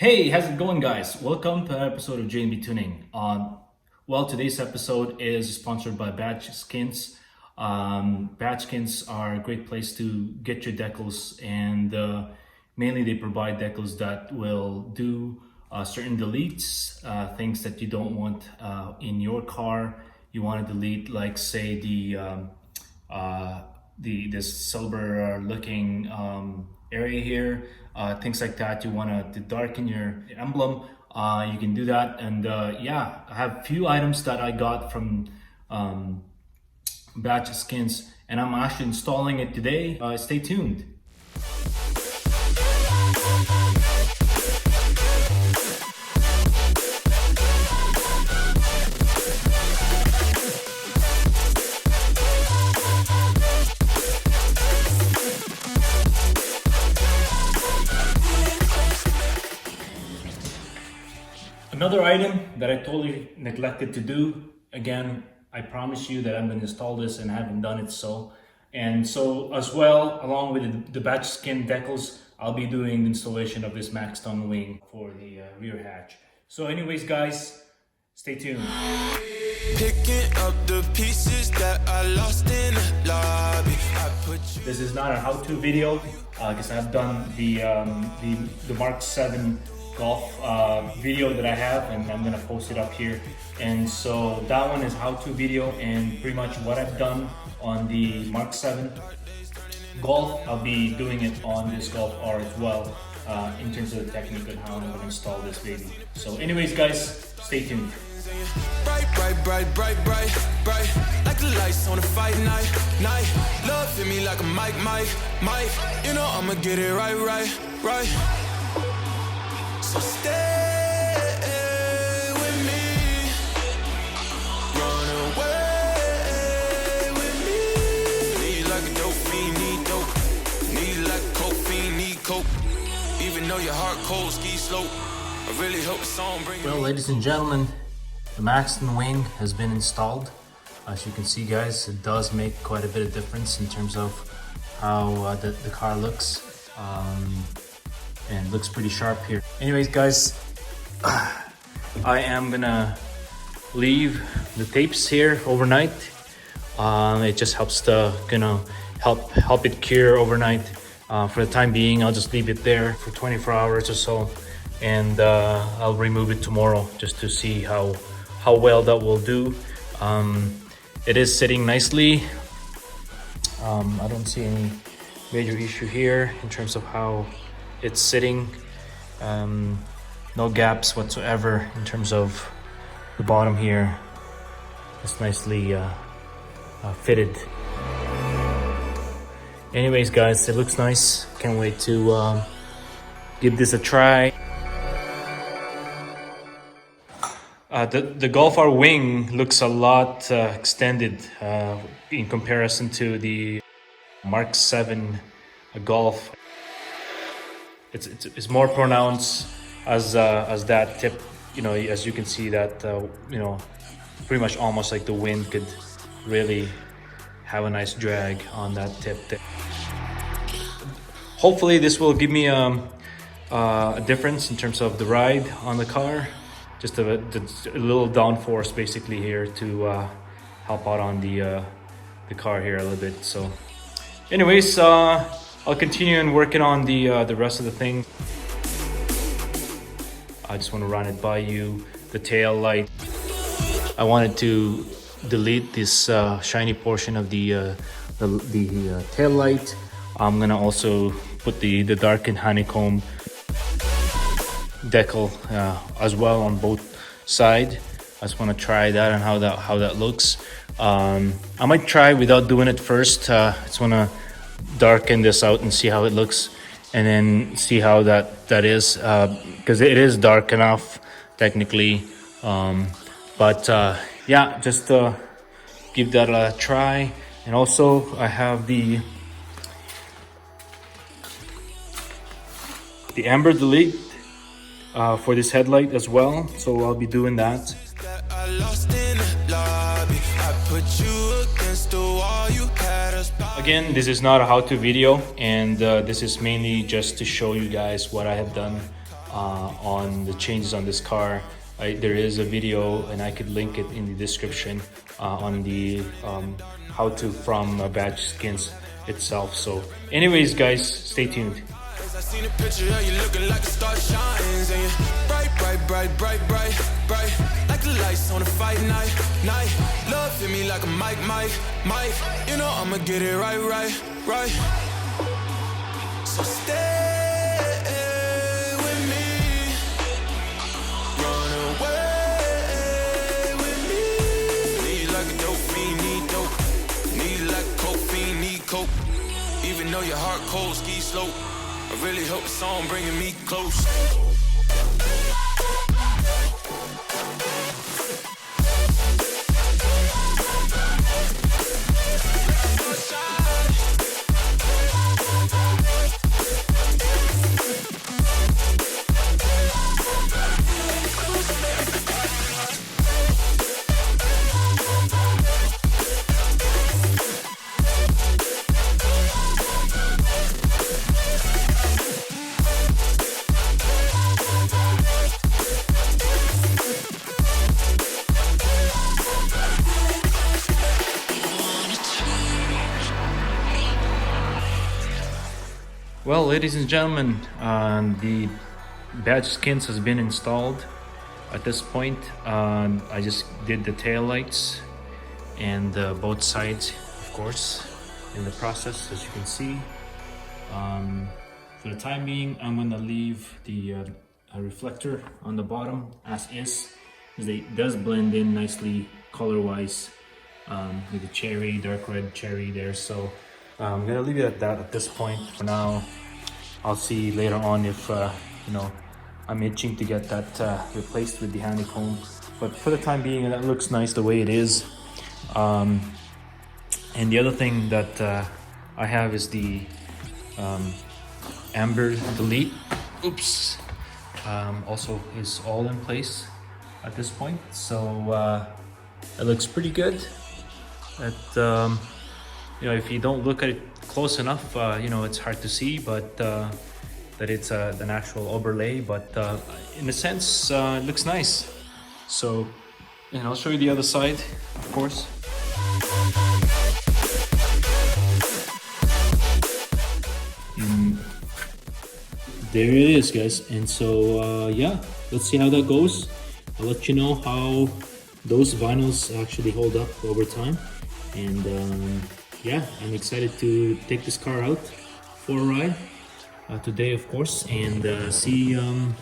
Hey, how's it going, guys? Welcome to an episode of J&B Tuning. Well, today's episode is sponsored by Badgeskins. Badgeskins are a great place to get your decals, and mainly they provide decals that will do certain deletes, things that you don't want in your car. You want to delete, like say this silver looking area here, things like that. You want to darken your emblem, you can do that. And yeah, I have a few items that I got from Badgeskins, and I'm actually installing it today. Stay tuned. Another item that I totally neglected to do, again, I promise you that I'm going to install this and I haven't done it so. And so as well, along with the Badgeskin decals, I'll be doing the installation of this Maxton wing for the rear hatch. So anyways, guys, stay tuned. Picking up the pieces that I lost in the lobby. This is not a how-to video because I've done the Mark 7 golf video that I have, and I'm gonna post it up here. And so that one is how-to video, and pretty much what I've done on the Mark 7 Golf, I'll be doing it on this Golf R as well, in terms of the technique and how I'm gonna install this baby. So anyways, guys, stay tuned. Bright, bright, bright, bright, bright, bright, like the lights on a fight night, night. Love hit me like a Mike, you know I'ma get it right, right. So stay with me, run away with me. Need like a dope fiend, need dope. Need like a coke fiend, need coke. Even though your heart cold, ski slope. I really hope the song brings. Well, ladies and gentlemen, the Maxton wing has been installed. As you can see, guys, it does make quite a bit of difference in terms of how the car looks. And looks pretty sharp here. Anyways, guys, I am gonna leave the tapes here overnight. It just helps to help it cure overnight. For the time being, I'll just leave it there for 24 hours or so, and I'll remove it tomorrow just to see how well that will do. It is sitting nicely. I don't see any major issue here in terms of how it's sitting. No gaps whatsoever in terms of the bottom here. It's nicely fitted. Anyways, guys, it looks nice. Can't wait to give this a try. The Golf R wing looks a lot extended in comparison to the Mark 7 Golf. It's more pronounced as that tip, you know, as you can see that, you know, pretty much almost like the wind could really have a nice drag on that tip there. Hopefully this will give me a difference in terms of the ride on the car. Just a little downforce basically here to help out on the car here a little bit. So anyways, I'll continue and working on the rest of the thing. I just want to run it by you. The tail light. I wanted to delete this shiny portion of the tail light. I'm gonna also put the darkened honeycomb decal as well on both sides. I just want to try that and how that looks. I might try without doing it first. I just want to darken this out and see how it looks, and then see how that is, because it is dark enough technically, but yeah, just give that a try. And also I have the amber delete for this headlight as well, so I'll be doing that. Again, this is not a how-to video, and this is mainly just to show you guys what I have done on the changes on this car. There is a video, and I could link it in the description on the how to from Badgeskins itself. So anyways guys, stay tuned. I seen a picture of you looking like a star shines, and you bright, bright, bright, bright, bright, bright, like the lights on a fight night, night. Love hit me like a mic, you know I'ma get it right, right, right. So stay with me, run away with me. Need like a dope fiend, need dope. Need like a coke fiend, need coke. Even though your heart cold, ski slope. I really hope the song bringing me close. Well, ladies and gentlemen, the Badgeskins has been installed. At this point, I just did the tail lights and both sides, of course, in the process, as you can see. For the time being, I'm gonna leave the reflector on the bottom as is, because it does blend in nicely color-wise with the cherry, dark red cherry there. So I'm gonna leave it at that at this point for now. I'll see later on if you know, I'm itching to get that replaced with the honeycomb, but for the time being that looks nice the way it is. And the other thing that I have is the amber delete, oops, also is all in place at this point, so it looks pretty good. You know, if you don't look at it close enough, you know, it's hard to see, but that it's an actual overlay, but in a sense it looks nice. So, and I'll show you the other side, of course. And there it is, guys. And so yeah, let's see how that goes. I'll let you know how those vinyls actually hold up over time. And yeah, I'm excited to take this car out for a ride today, of course, and see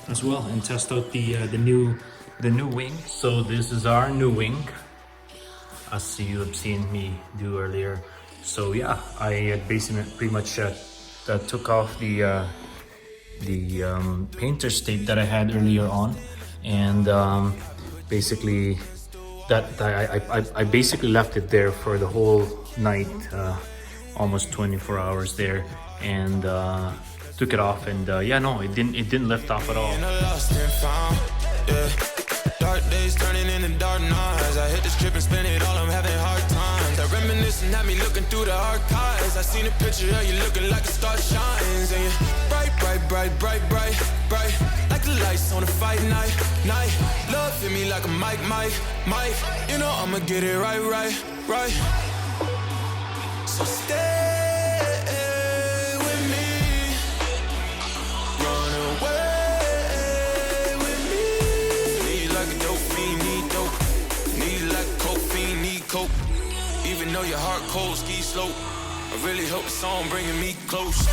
as well and test out the new wing. So this is our new wing, as you have seen me do earlier. So yeah, I basically pretty much took off the painter's tape that I had earlier on, and basically that I basically left it there for the whole night, almost 24 hours there, and took it off, and yeah, no, it didn't lift off at all. Dark days turning into dark nights. I hit this trip and spend it all, I'm having hard times. That reminiscing had me looking through the archives. I seen a picture of you looking like a star shines, and you bright, bright, bright, bright, bright, bright, like the lights on a fight night, night. Love hit me like a mic, you know I'ma get it right, right, right. So stay with me, run away with me. Need like a dope fiend, need dope. Need like a coke fiend, need coke. Even though your heart cold, ski slope. I really hope the song bringing me close.